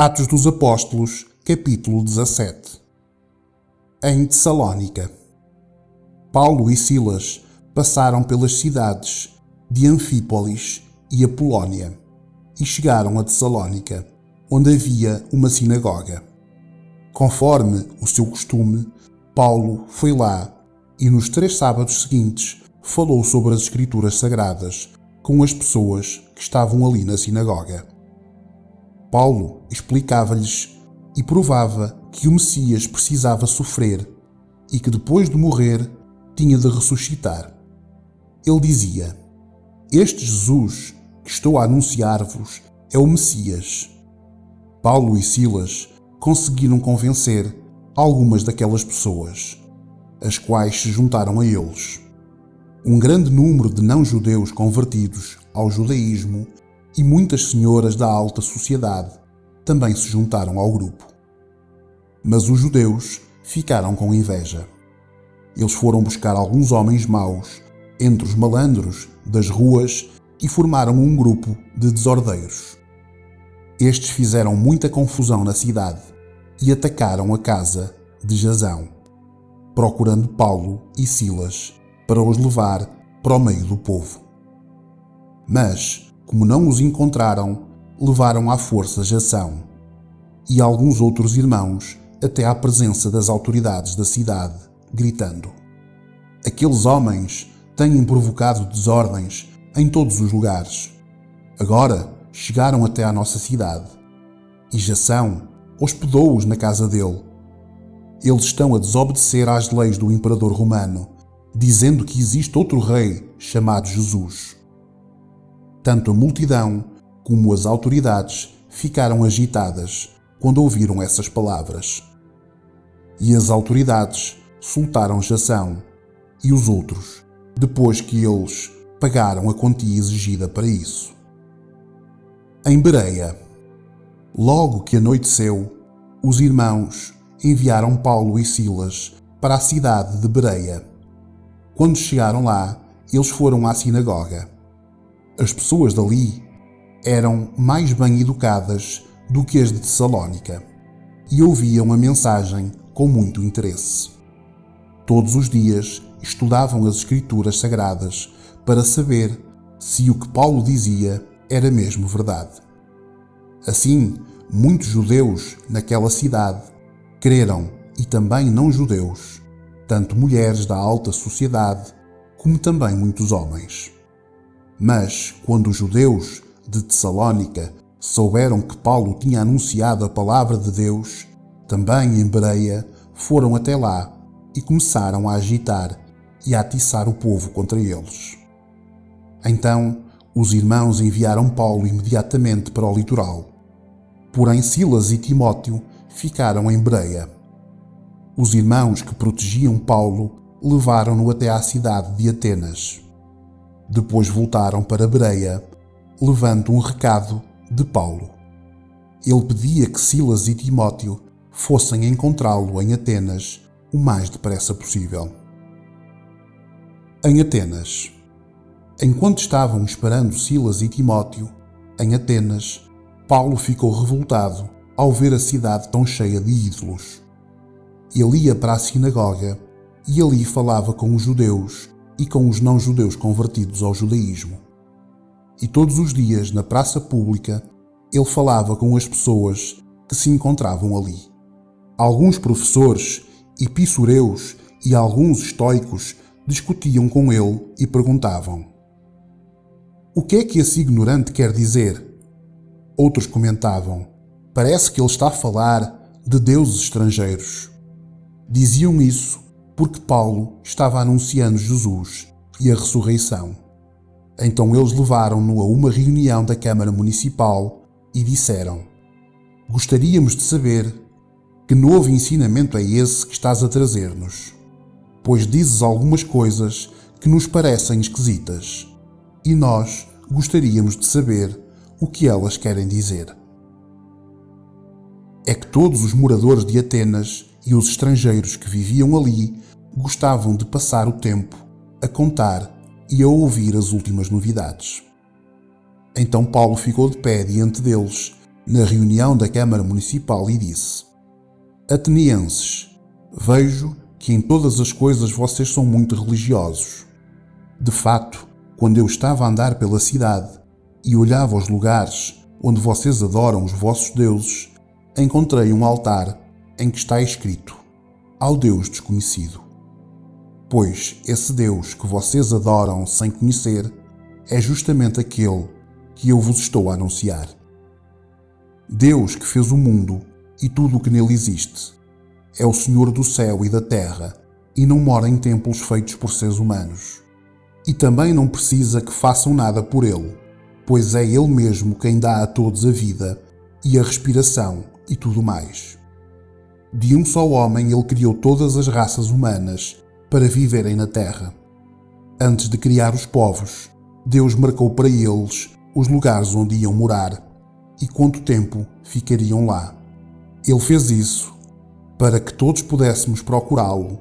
Atos dos Apóstolos, capítulo 17. Em Tessalónica. Paulo e Silas passaram pelas cidades de Anfípolis e Apolónia e chegaram a Tessalónica, onde havia uma sinagoga. Conforme o seu costume, Paulo foi lá e nos 3 sábados seguintes falou sobre as Escrituras Sagradas com as pessoas que estavam ali na sinagoga. Paulo explicava-lhes e provava que o Messias precisava sofrer e que depois de morrer tinha de ressuscitar. Ele dizia: "Este Jesus que estou a anunciar-vos é o Messias." Paulo e Silas conseguiram convencer algumas daquelas pessoas, as quais se juntaram a eles. Um grande número de não-judeus convertidos ao judaísmo e muitas senhoras da alta sociedade também se juntaram ao grupo. Mas os judeus ficaram com inveja. Eles foram buscar alguns homens maus entre os malandros das ruas e formaram um grupo de desordeiros. Estes fizeram muita confusão na cidade e atacaram a casa de Jasão, procurando Paulo e Silas para os levar para o meio do povo. Mas, como não os encontraram, levaram à força Jasão e alguns outros irmãos até à presença das autoridades da cidade, gritando: "Aqueles homens têm provocado desordens em todos os lugares. Agora chegaram até à nossa cidade e Jasão hospedou-os na casa dele. Eles estão a desobedecer às leis do imperador romano, dizendo que existe outro rei chamado Jesus." Tanto a multidão como as autoridades ficaram agitadas quando ouviram essas palavras. E as autoridades soltaram Jasão e os outros, depois que eles pagaram a quantia exigida para isso. Em Bereia. Logo que anoiteceu, os irmãos enviaram Paulo e Silas para a cidade de Bereia. Quando chegaram lá, eles foram à sinagoga. As pessoas dali eram mais bem educadas do que as de Tessalónica e ouviam a mensagem com muito interesse. Todos os dias estudavam as Escrituras Sagradas para saber se o que Paulo dizia era mesmo verdade. Assim, muitos judeus naquela cidade creram e também não-judeus, tanto mulheres da alta sociedade como também muitos homens. Mas, quando os judeus de Tessalónica souberam que Paulo tinha anunciado a palavra de Deus, também em Bereia foram até lá e começaram a agitar e a atiçar o povo contra eles. Então, os irmãos enviaram Paulo imediatamente para o litoral. Porém, Silas e Timóteo ficaram em Bereia. Os irmãos que protegiam Paulo levaram-no até à cidade de Atenas. Depois voltaram para Bereia, levando um recado de Paulo. Ele pedia que Silas e Timóteo fossem encontrá-lo em Atenas o mais depressa possível. Em Atenas. Enquanto estavam esperando Silas e Timóteo, em Atenas, Paulo ficou revoltado ao ver a cidade tão cheia de ídolos. Ele ia para a sinagoga e ali falava com os judeus e com os não-judeus convertidos ao judaísmo. E todos os dias, na praça pública, ele falava com as pessoas que se encontravam ali. Alguns professores, epicureus e alguns estoicos discutiam com ele e perguntavam: "O que é que esse ignorante quer dizer?" Outros comentavam: "Parece que ele está a falar de deuses estrangeiros." Diziam isso porque Paulo estava anunciando Jesus e a ressurreição. Então eles levaram-no a uma reunião da Câmara Municipal e disseram: "Gostaríamos de saber que novo ensinamento é esse que estás a trazer-nos, pois dizes algumas coisas que nos parecem esquisitas, e nós gostaríamos de saber o que elas querem dizer." É que todos os moradores de Atenas e os estrangeiros que viviam ali gostavam de passar o tempo a contar e a ouvir as últimas novidades. Então Paulo ficou de pé diante deles na reunião da Câmara Municipal e disse: Atenienses, vejo que em todas as coisas vocês são muito religiosos. De fato, quando eu estava a andar pela cidade e olhava os lugares onde vocês adoram os vossos deuses, encontrei um altar em que está escrito: Ao Deus desconhecido. Pois esse Deus que vocês adoram sem conhecer é justamente aquele que eu vos estou a anunciar. Deus que fez o mundo e tudo o que nele existe. É o Senhor do céu e da terra e não mora em templos feitos por seres humanos. E também não precisa que façam nada por ele, pois é ele mesmo quem dá a todos a vida e a respiração e tudo mais. De um só homem ele criou todas as raças humanas para viverem na terra. Antes de criar os povos, Deus marcou para eles os lugares onde iam morar e quanto tempo ficariam lá. Ele fez isso para que todos pudéssemos procurá-lo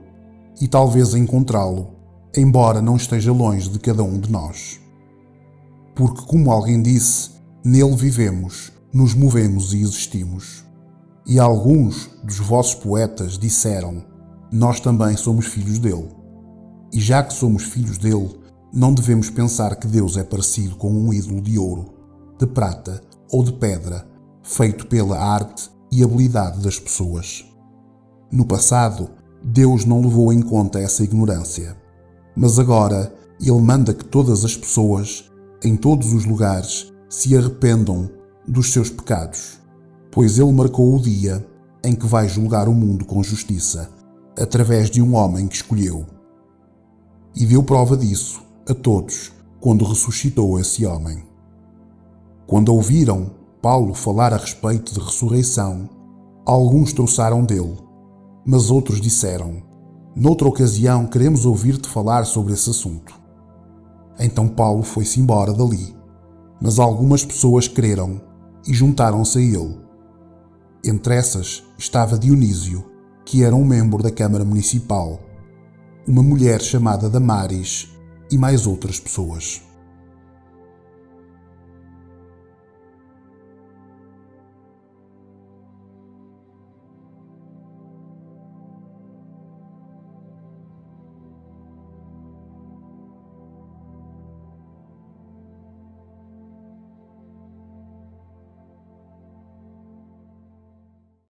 e talvez encontrá-lo, embora não esteja longe de cada um de nós. Porque, como alguém disse, nele vivemos, nos movemos e existimos. E alguns dos vossos poetas disseram: nós também somos filhos dele. E já que somos filhos dele, não devemos pensar que Deus é parecido com um ídolo de ouro, de prata ou de pedra, feito pela arte e habilidade das pessoas. No passado, Deus não levou em conta essa ignorância, mas agora Ele manda que todas as pessoas, em todos os lugares, se arrependam dos seus pecados, pois Ele marcou o dia em que vai julgar o mundo com justiça, através de um homem que escolheu. E deu prova disso a todos quando ressuscitou esse homem. Quando ouviram Paulo falar a respeito de ressurreição, alguns trouxeram dele, mas outros disseram: noutra ocasião queremos ouvir-te falar sobre esse assunto. Então Paulo foi-se embora dali, mas algumas pessoas creram e juntaram-se a ele. Entre essas estava Dionísio, que era um membro da Câmara Municipal, uma mulher chamada Damaris e mais outras pessoas.